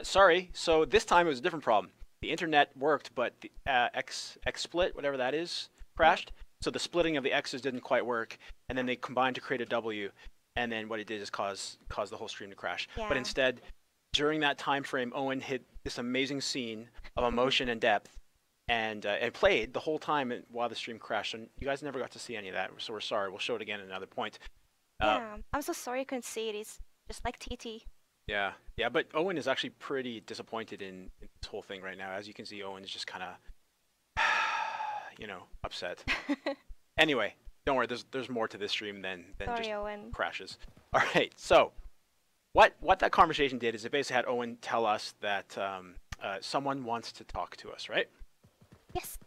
Sorry. So this time it was a different problem. The internet worked, but the XSplit, whatever that is, crashed. So the splitting of the X's didn't quite work, and then they combined to create a W, and then what it did is cause the whole stream to crash. Yeah. But instead, during that time frame, Owen hit this amazing scene of emotion and depth, and played the whole time while the stream crashed. And you guys never got to see any of that, so we're sorry. We'll show it again at another point. Yeah, I'm so sorry I couldn't see it. It's just like TT. Yeah, yeah, but Owen is actually pretty disappointed in this whole thing right now. As you can see, Owen is just kind of, upset. Anyway, don't worry. There's more to this stream than Sorry, just Owen. crashes. All right. So, what that conversation did is it basically had Owen tell us that someone wants to talk to us, right? Yes.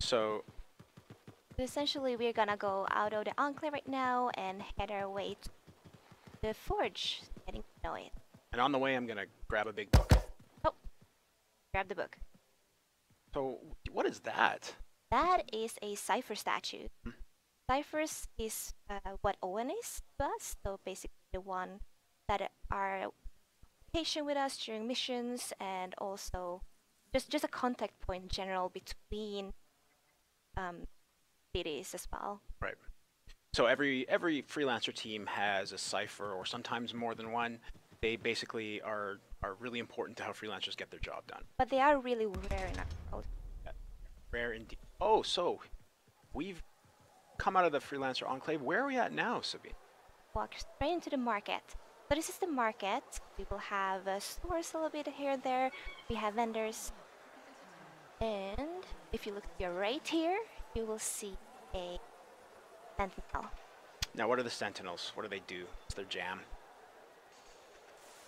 So, Essentially, we're gonna go out of the Enclave right now and head our way to the Forge, getting to know it. and on the way, I'm gonna grab a big book. Oh, grab the book. So, what is that? That is a Cipher statue. Hmm. Ciphers is what Owen is to us, so basically the one that are patient with us during missions, and also just a contact point in general between cities as well. Right. So every freelancer team has a cipher, or sometimes more than one. They basically are really important to how freelancers get their job done. But they are really rare in our world. Rare indeed. Oh, so we've come out of the freelancer enclave. Where are we at now, Sabine? Walk straight into the market. So this is the market. We will have stores a little bit here and there. We have vendors. And if you look to your right here, you will see a sentinel. Now, what are the sentinels? What do they do? What's their jam?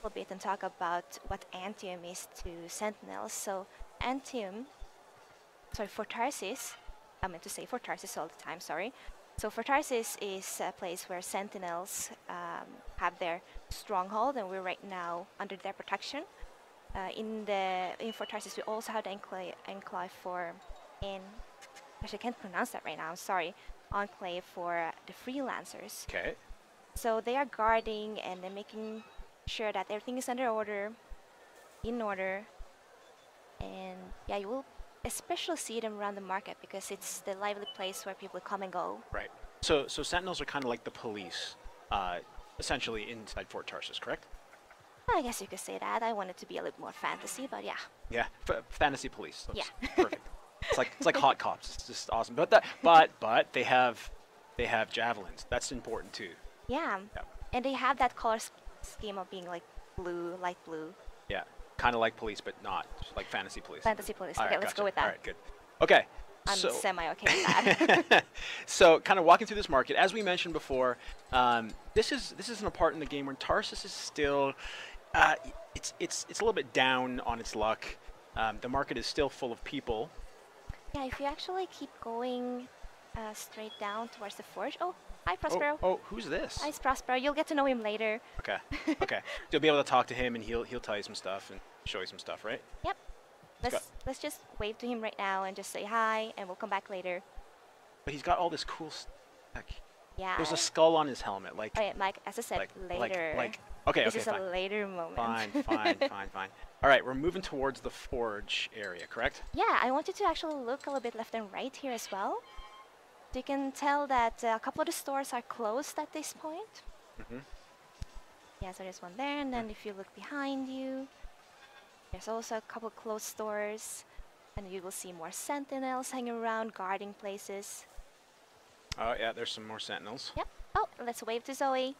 A little bit and talk about what Anthem is to sentinels. So Fort Tarsis, I meant to say Fort Tarsis all the time, sorry. So Fort Tarsis is a place where sentinels have their stronghold, and we're right now under their protection. In Fort Tarsis, we also have the enclave for actually I can't pronounce that right now. I'm sorry. Enclave for the freelancers. Okay. So they are guarding and they're making sure that everything is under order, in order, and yeah, you will especially see them around the market because it's the lively place where people come and go. Right. So sentinels are kind of like the police, essentially inside Fort Tarsis, correct? I guess you could say that. I want it to be a little more fantasy, but yeah. Yeah. Fantasy police. That's Yeah. Perfect. It's like hot cops. It's just awesome. But they have javelins. That's important too. Yeah. Yeah. And they have that color scheme of being like blue, light blue. Yeah. Kind of like police, but not just like fantasy police. Fantasy police. All Okay, right, let's gotcha. go with that. All right, good. Okay. I'm so, semi-okay with that. So, kind of walking through this market, as we mentioned before, this isn't a part in the game where Tarsus is still, it's a little bit down on its luck. The market is still full of people. Yeah, if you actually keep going straight down towards the forge. Oh, hi Prospero. Oh, who's this? Hi Prospero. You'll get to know him later. Okay. Okay. You'll be able to talk to him, and he'll tell you some stuff and show you some stuff, right? Yep. Let's just wave to him right now and just say hi, and we'll come back later. But he's got all this cool stuff. Yeah. There's a skull on his helmet, like. Oh, yeah, Mike, as I said, later. Okay. This okay, is fine. a later moment. Fine. All right, we're moving towards the forge area, correct? Yeah, I want you to actually look a little bit left and right here as well. You can tell that a couple of the stores are closed at this point. Mm-hmm. Yeah, so there's one there, and then if you look behind you, there's also a couple closed stores, and you will see more sentinels hanging around, guarding places. Oh, yeah, there's some more sentinels. Yep. Oh, let's wave to Zoe.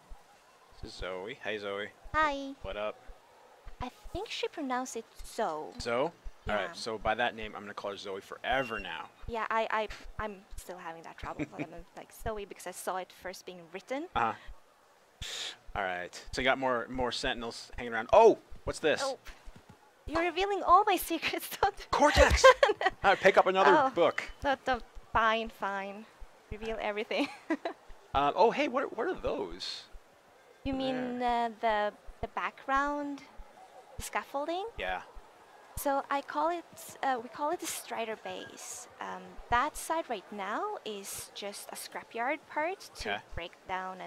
This is Zoe. Hey, Zoe. Hi. What up? I think she pronounced it Zoe. Zoe? Yeah. All right, so by that name, I'm going to call her Zoe forever now. Yeah, I'm still having that trouble. But I'm like Zoe because I saw it first being written. Uh-huh. All right, so you got more sentinels hanging around. Oh, what's this? Oh, you're revealing all my secrets. Cortex! All right, pick up another book. Fine. Reveal everything. Oh, hey, what are those? You mean the background, the scaffolding? Yeah. So we call it the Strider base. That side right now is just a scrapyard part to break down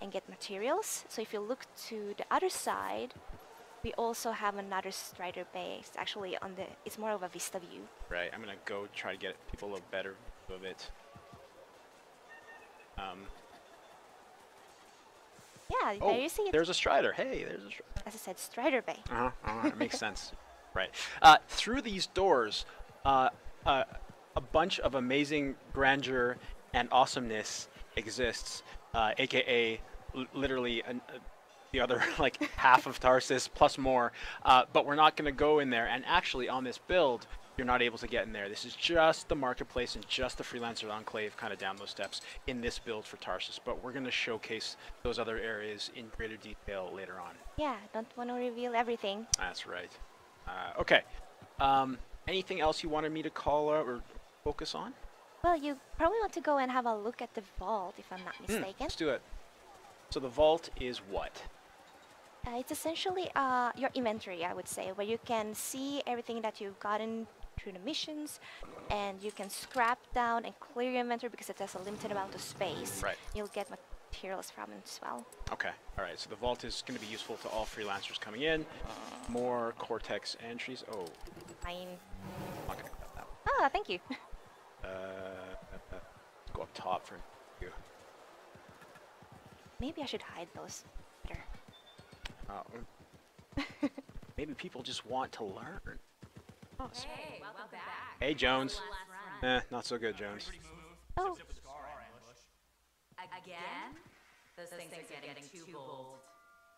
and get materials. So if you look to the other side, We also have another Strider Bay. It's actually on the. It's more of a vista view. Right. I'm gonna go try to get people a little better view of it. Yeah, Oh, there you see it. there's a Strider. Hey, there's a Strider. As I said, Strider Bay. It makes sense. Right. Through these doors, a bunch of amazing grandeur and awesomeness exists, aka literally the other like half of Tarsis plus more. But we're not going to go in there. And actually, on this build, you're not able to get in there. This is just the marketplace and just the freelancer enclave kind of down those steps in this build for Tarsis. But we're going to showcase those other areas in greater detail later on. Yeah, don't want to reveal everything. That's right. Okay. Anything else you wanted me to call out or focus on? Well, you probably want to go and have a look at the vault, if I'm not mistaken. Let's do it. So the vault is what? It's essentially your inventory, I would say, where you can see everything that you've gotten through the missions, and you can scrap down and clear your inventory because it has a limited amount of space. Right. You'll get materials from it as well. Okay. All right. So the vault is going to be useful to all freelancers coming in. More Cortex entries. Oh. Fine. I'm not going to grab that one. Ah, thank you. Go up top for you. Maybe I should hide those better. Maybe people just want to learn. Hey, welcome back. Hey, Jones. Not so good, Jones. Oh, Again? Those things are getting too bold.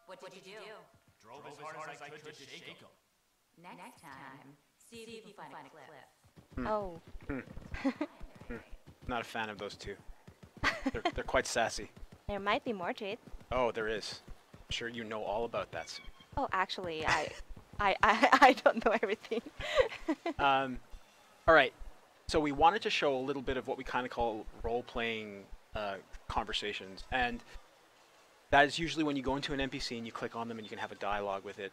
What did you do? Drove as hard as I could to shake them. Next time, see if you can find a cliff. oh. Not a fan of those two. They're quite sassy. There might be more to it. Oh, there is. I'm sure you know all about that. Sue. Oh, actually, I don't know everything. All right. So we wanted to show a little bit of what we kind of call role-playing conversations, and that is usually when you go into an NPC and you click on them and you can have a dialogue with it.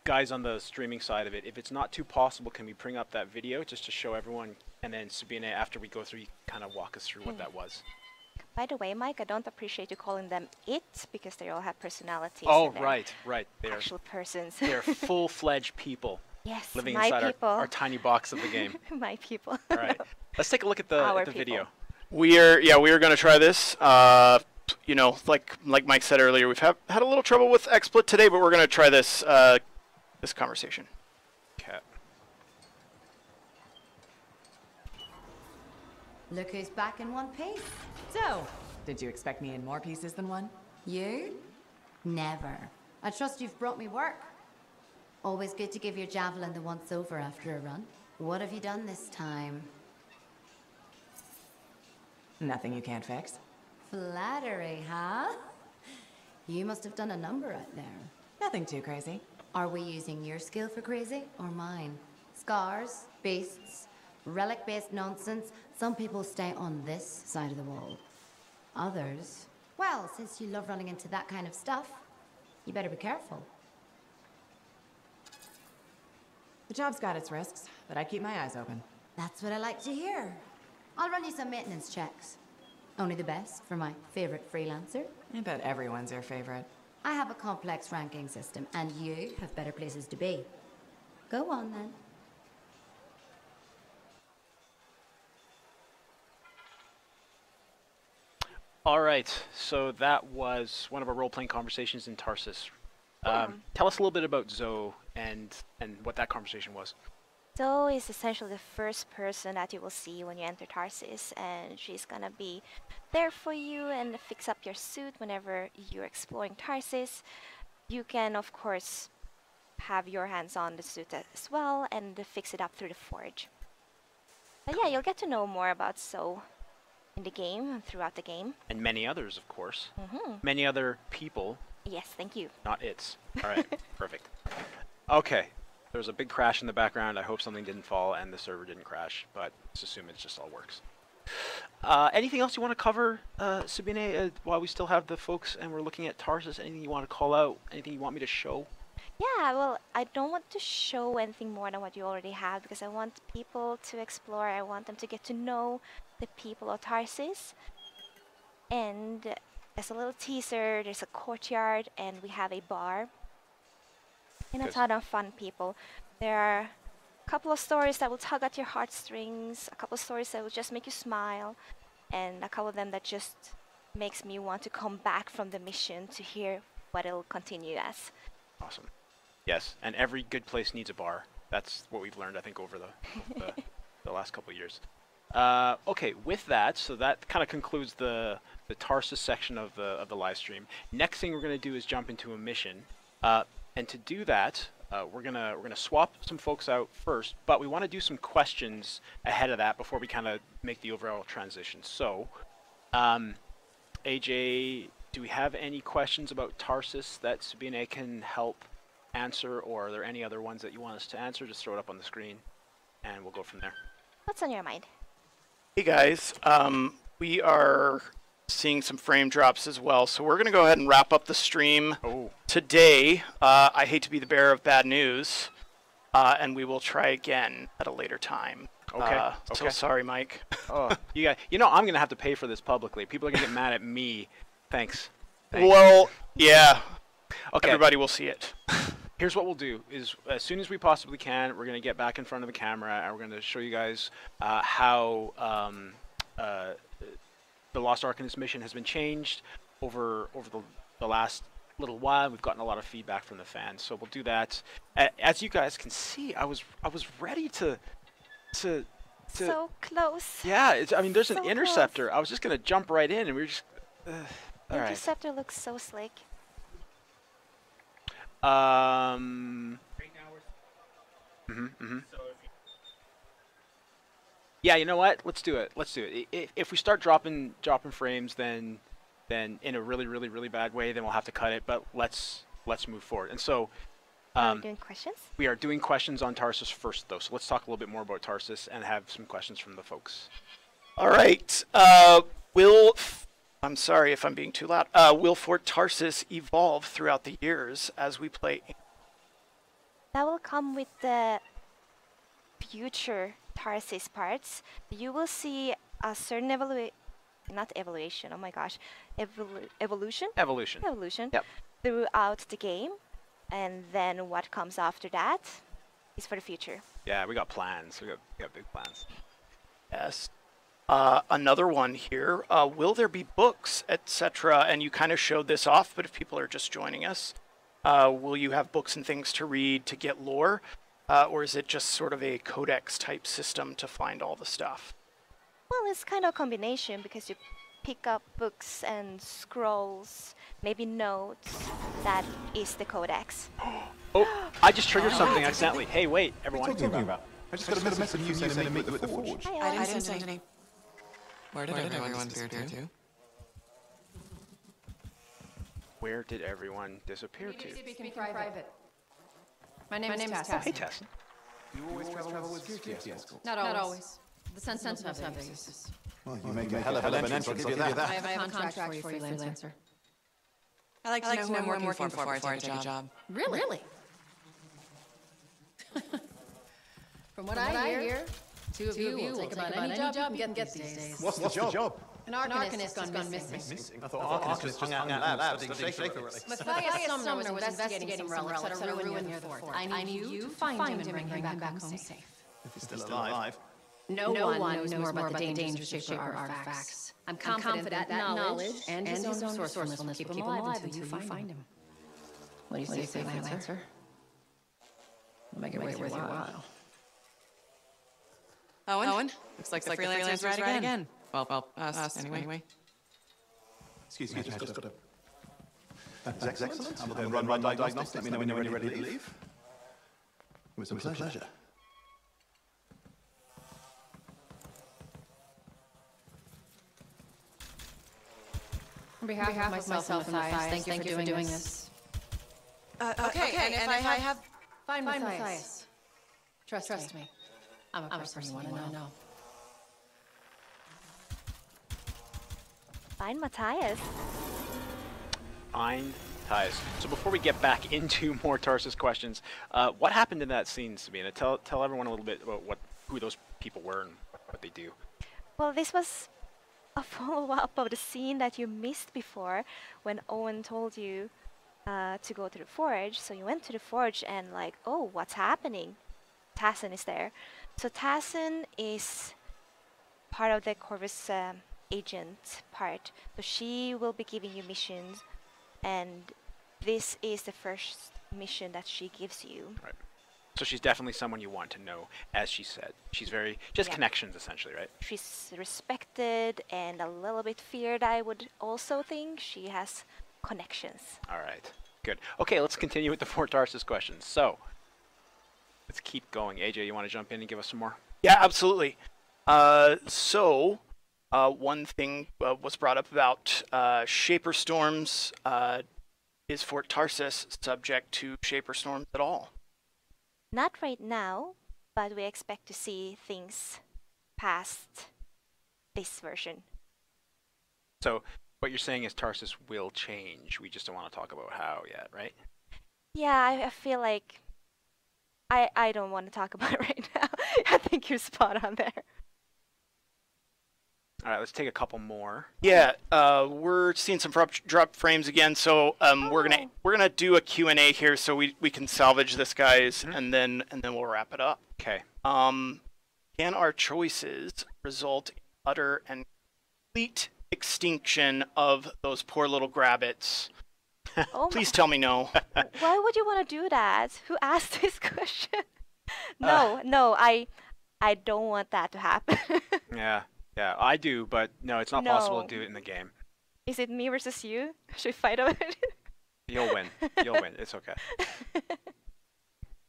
Guys on the streaming side of it, if it's not too possible, can we bring up that video just to show everyone, and then Sabine, after we go through, you kind of walk us through what that was. By the way, Mike, I don't appreciate you calling them it because they all have personalities. Oh, and they're right. They're actual persons. they're full-fledged people Yes, living my inside people. our tiny box of the game. My people. All right, let's take a look at the Our video. people. We are going to try this. You know, like Mike said earlier, we've had a little trouble with XSplit today, but we're going to try this this conversation. Okay. Look who's back in one piece. So, did you expect me in more pieces than one? You? Never. I trust you've brought me work. Always good to give your javelin the once over after a run. What have you done this time? Nothing you can't fix. Flattery, huh? You must have done a number out there. Nothing too crazy. Are we using your skill for crazy or mine? Scars, beasts, relic-based nonsense. Some people stay on this side of the wall. Others, well, since you love running into that kind of stuff, you better be careful. The job's got its risks, but I keep my eyes open. That's what I like to hear. I'll run you some maintenance checks. Only the best for my favorite freelancer. I bet everyone's your favorite. I have a complex ranking system, and you have better places to be. Go on, then. All right, so that was one of our role-playing conversations in Tarsis. Tell us a little bit about Zoe and what that conversation was. Zoe is essentially the first person that you will see when you enter Tarsis, and she's gonna be there for you and fix up your suit whenever you're exploring Tarsis. You can, of course, have your hands on the suit as well and fix it up through the forge. But yeah, you'll get to know more about Zoe in the game and throughout the game. And many others, of course. Mm-hmm. Many other people, Yes, thank you. not its. All right, perfect. Okay, there was a big crash in the background. I hope something didn't fall and the server didn't crash, but let's assume it just all works. Anything else you want to cover, Sabine, while we still have the folks and we're looking at Tarsis? Anything you want to call out? Anything you want me to show? Yeah, well, I don't want to show anything more than what you already have because I want people to explore. I want them to get to know the people of Tarsis. And as a little teaser, there's a courtyard and we have a bar. And a 'Cause- ton of fun, people. There are a couple of stories that will tug at your heartstrings, a couple of stories that will just make you smile, and a couple of them that just makes me want to come back from the mission to hear what it'll continue as. Awesome. Yes, and every good place needs a bar. That's what we've learned, I think, over the last couple of years. Okay, with that, so that kind of concludes the Tarsus section of the live stream. Next thing we're going to do is jump into a mission, and to do that, we're gonna swap some folks out first, but we want to do some questions ahead of that before we kind of make the overall transition. So, AJ, do we have any questions about Tarsus that Sabine can help answer, or are there any other ones that you want us to answer? Just throw it up on the screen, and we'll go from there. What's on your mind? Hey guys, we are seeing some frame drops as well, so we're going to go ahead and wrap up the stream today. I hate to be the bearer of bad news, and we will try again at a later time. Okay. So sorry, Mike. Oh, you know, I'm going to have to pay for this publicly. People are going to get mad at me. Thanks. Well, yeah. Okay. Everybody will see it. Here's what we'll do is as soon as we possibly can, we're going to get back in front of the camera and we're going to show you guys how the Lost Arcanist mission has been changed over the last little while. We've gotten a lot of feedback from the fans, so we'll do that. As you guys can see, I was ready to So close. yeah. I mean, there's an So close. interceptor. I was just going to jump right in, and we were just all The right. interceptor looks so slick. Yeah, you know what? Let's do it. Let's do it. If we start dropping frames, then in a really bad way, then we'll have to cut it. But let's move forward. And so, Are we doing questions? we are doing questions on Tarsus first, though. So let's talk a little bit more about Tarsus and have some questions from the folks. All right. I'm sorry if I'm being too loud. Will Fort Tarsis evolve throughout the years as we play? That will come with the future Tarsis parts. You will see a certain evolution. Oh my gosh, evolution. Evolution. Yep. Throughout the game, and then what comes after that is for the future. Yeah, we got plans. We got big plans. Yes. Another one here. Will there be books, etc.? And you kind of showed this off, but if people are just joining us, will you have books and things to read to get lore? Or is it just sort of a codex type system to find all the stuff? Well, it's kind of a combination because you pick up books and scrolls, maybe notes. That is the codex. Oh, I just triggered something accidentally. Hey, wait, everyone. What are you talking about? I just got a message from you saying to meet with the Forge. Hi, I Ellen. didn't send any. Where did everyone disappear to? Where did everyone disappear to? Speaking private. My name is Tessa. Hey, Tess. You always travel with security escorts. Not always. The Sentinels have their uses. Well, you make a hell of an entrance, I'll give you that. I have a contract for you, freelancer. I like to know who I'm working for before I take a job. Really? From what I hear, two of you will take about any job you can get these days. What's the job? An Arcanist has gone missing. I thought Arcanist hung out in labs studying Shaker, really. Matthias Sumner was investigating some relics at a ruin near the fort. I need you to find him and bring him back home safe. If he's still alive. No one knows more about the dangers of Shaper artifacts. I'm confident that knowledge and his own resourcefulness will keep him alive until you find him. What do you say, freelancer? Make it worth your while. Owen? Looks like the freelancer's right again. Well, us anyway. Excuse me, just got a... That's excellent. I'm going to run diagnostics. Let me know when you're ready to leave. It was a pleasure. On behalf of myself and Matthias, thank you for doing this. Okay, and if I have... Find Matthias. Trust me. I'm a person you want to know. Find Matthias. Find Matthias. So before we get back into more Tarsus questions, what happened in that scene, Sabina? Tell everyone a little bit about who those people were and what they do. Well, this was a follow-up of the scene that you missed before when Owen told you to go to the forge. So you went to the forge and like, oh, what's happening? Tassin is there. So Tassin is part of the Corvus agent part. So she will be giving you missions, and this is the first mission that she gives you. Right. So she's definitely someone you want to know, as she said. She's very, just connections essentially, right? She's respected and a little bit feared, I would also think. She has connections. All right, good. Okay, let's continue with the Fort Tarsis questions. So, let's keep going. AJ, you want to jump in and give us some more? Yeah, absolutely. One thing was brought up about Shaper Storms. Is Fort Tarsis subject to Shaper Storms at all? Not right now, but we expect to see things past this version. So, what you're saying is Tarsis will change. We just don't want to talk about how yet, right? Yeah, I feel like I don't want to talk about it right now. I think you're spot on there. All right, let's take a couple more. Yeah, we're seeing some drop frames again, so we're gonna do a Q&A here, so we can salvage this, guys, and then we'll wrap it up. Okay. Can our choices result in utter and complete extinction of those poor little grabbits? Oh Please tell me no. Why would you want to do that? Who asked this question? No, I don't want that to happen. Yeah, I do, but no, it's not possible to do it in the game. Is it me versus you? Should we fight over it? You'll win. You'll win. It's okay.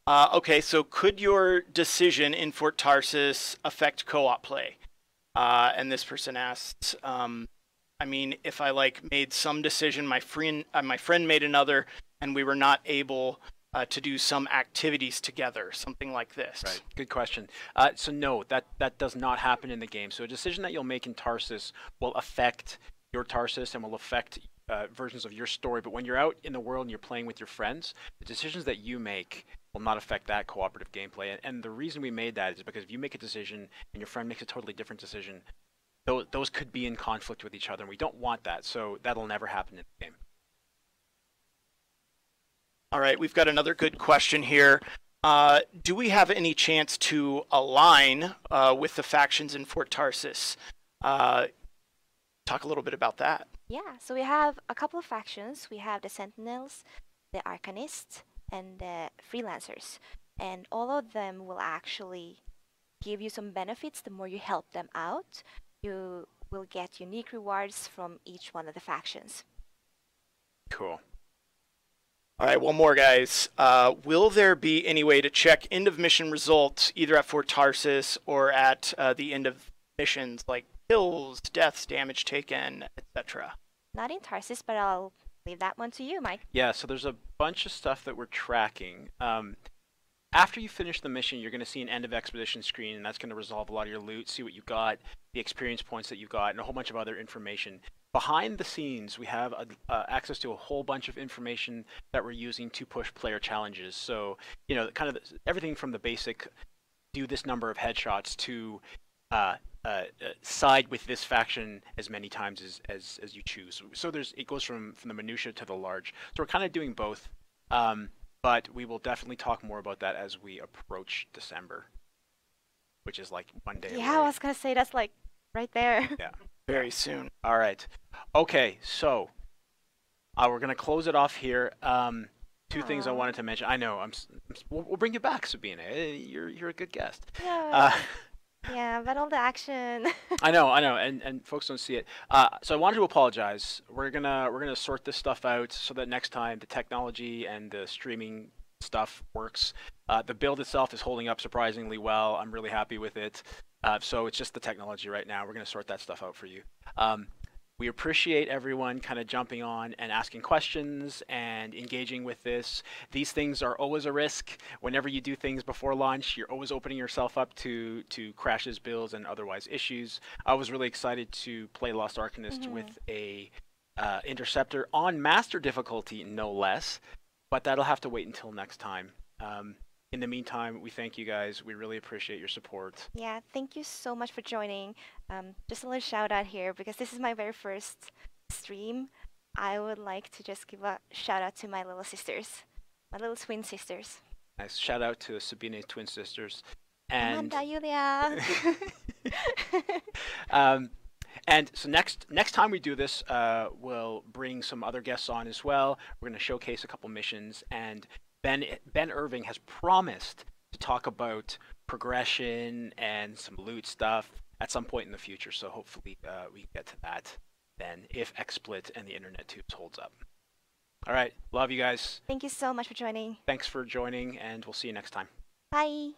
Okay, so could your decision in Fort Tarsis affect co-op play? And this person asked, I mean, if I made some decision, my friend made another, and we were not able to do some activities together, something like this. Right. Good question. So no, that does not happen in the game. So a decision that you'll make in Tarsis will affect your Tarsis and will affect versions of your story. But when you're out in the world and you're playing with your friends, the decisions that you make will not affect that cooperative gameplay. And the reason we made that is because if you make a decision and your friend makes a totally different decision, those could be in conflict with each other, and we don't want that. So that'll never happen in the game. All right, we've got another good question here. Do we have any chance to align with the factions in Fort Tarsis? Talk a little bit about that. Yeah, so we have a couple of factions. We have the Sentinels, the Arcanists, and the Freelancers. And all of them will actually give you some benefits. The more you help them out, you will get unique rewards from each one of the factions. Cool. All right, one more, guys. Will there be any way to check end of mission results either at Fort Tarsis or at the end of missions, like kills, deaths, damage taken, etc.? Not in Tarsis, but I'll leave that one to you, Mike. Yeah, so there's a bunch of stuff that we're tracking. After you finish the mission, you're going to see an end of expedition screen, and that's going to resolve a lot of your loot, see what you got, the experience points that you got, and a whole bunch of other information. Behind the scenes, we have access to a whole bunch of information that we're using to push player challenges. So, you know, kind of everything from the basic do this number of headshots to side with this faction as many times as you choose. So it goes from the minutia to the large. So we're kind of doing both. But we will definitely talk more about that as we approach December, which is like one day away. Yeah, I was going to say that's like right there. Yeah. Very soon. All right. Okay, so we're going to close it off here. Two things I wanted to mention. I know, we'll bring you back, Sabina. You're a good guest. Yeah. Yeah, but all the action. I know, and folks don't see it. So I wanted to apologize. We're gonna sort this stuff out so that next time the technology and the streaming stuff works. The build itself is holding up surprisingly well. I'm really happy with it. So it's just the technology right now. We're gonna sort that stuff out for you. We appreciate everyone kind of jumping on and asking questions and engaging with this. These things are always a risk. Whenever you do things before launch, you're always opening yourself up to crashes, builds, and otherwise issues. I was really excited to play Lost Arcanist with a Interceptor on Master difficulty, no less, but that'll have to wait until next time. In the meantime, we thank you guys. We really appreciate your support. Yeah, thank you so much for joining. Just a little shout out here because this is my very first stream. I would like to just give a shout out to my little sisters, my little twin sisters. Nice. Shout out to Sabine twin sisters. And Amanda, Yulia. and so next time we do this, we'll bring some other guests on as well. We're going to showcase a couple missions, and Ben Irving has promised to talk about progression and some loot stuff at some point in the future. So hopefully we get to that then, if XSplit and the Internet Tubes holds up. All right, love you guys. Thank you so much for joining. Thanks for joining, and we'll see you next time. Bye.